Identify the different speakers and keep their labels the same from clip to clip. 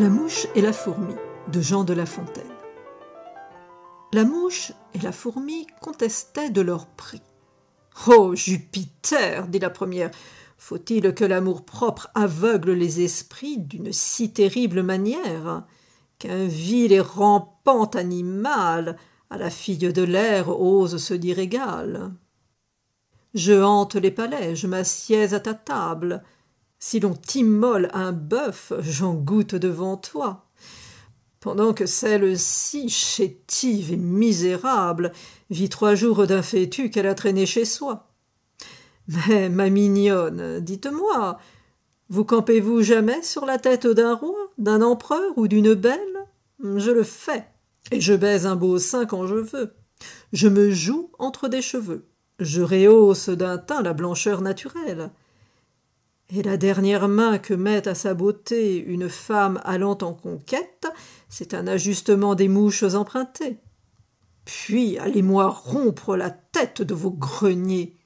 Speaker 1: La mouche et la fourmi de Jean de La Fontaine. La mouche et la fourmi contestaient de leur prix. « Oh, Jupiter !» dit la première, « faut-il que l'amour-propre aveugle les esprits d'une si terrible manière qu'un vil et rampant animal à la fille de l'air ose se dire égal. Je hante les palais, je m'assieds à ta table. Si l'on t'immole un bœuf, j'en goûte devant toi. Pendant que celle-ci, chétive et misérable, vit 3 jours d'un fétu qu'elle a traîné chez soi. Mais, ma mignonne, dites-moi, vous campez-vous jamais sur la tête d'un roi, d'un empereur ou d'une belle? Je le fais, et je baise un beau sein quand je veux. Je me joue entre des cheveux. Je rehausse d'un teint la blancheur naturelle. Et la dernière main que met à sa beauté une femme allant en conquête, c'est un ajustement des mouches empruntées. Puis allez-moi rompre la tête de vos greniers.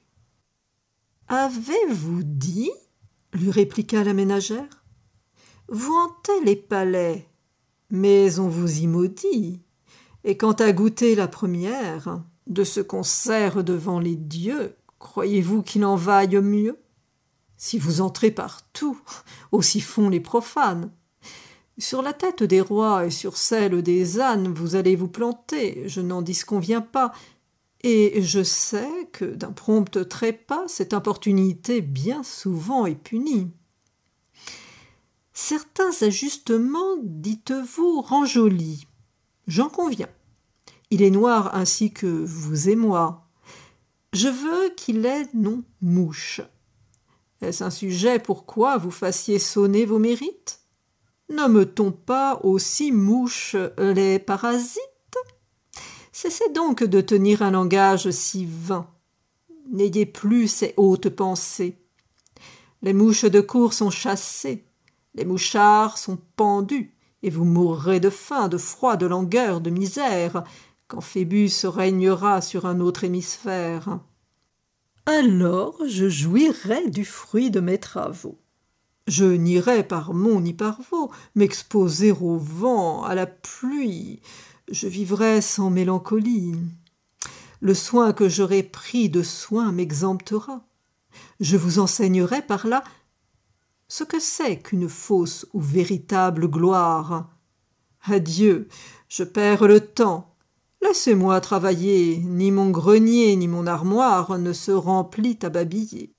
Speaker 1: « Avez-vous dit, lui répliqua la ménagère, vous hantez les palais, mais on vous y maudit. Et quant à goûter la première, de ce qu'on sert devant les dieux, croyez-vous qu'il en vaille mieux? Si vous entrez partout, aussi font les profanes. Sur la tête des rois et sur celle des ânes, vous allez vous planter, je n'en disconviens pas, et je sais que d'un prompt trépas, cette importunité bien souvent est punie. Certains ajustements, dites-vous, renjolis. J'en conviens. Il est noir ainsi que vous et moi. Je veux qu'il ait nom mouche. Est-ce un sujet pourquoi vous fassiez sonner vos mérites? Nomme-t-on pas aussi mouche les parasites? Cessez donc de tenir un langage si vain. N'ayez plus ces hautes pensées. Les mouches de cour sont chassées, les mouchards sont pendus, et vous mourrez de faim, de froid, de langueur, de misère, quand Phébus régnera sur un autre hémisphère. Alors je jouirai du fruit de mes travaux. Je n'irai par monts ni par vaux m'exposer au vent, à la pluie. Je vivrai sans mélancolie. Le soin que j'aurai pris de soin m'exemptera. Je vous enseignerai par là ce que c'est qu'une fausse ou véritable gloire. Adieu, je perds le temps. Laissez-moi travailler, ni mon grenier ni mon armoire ne se remplit à babiller.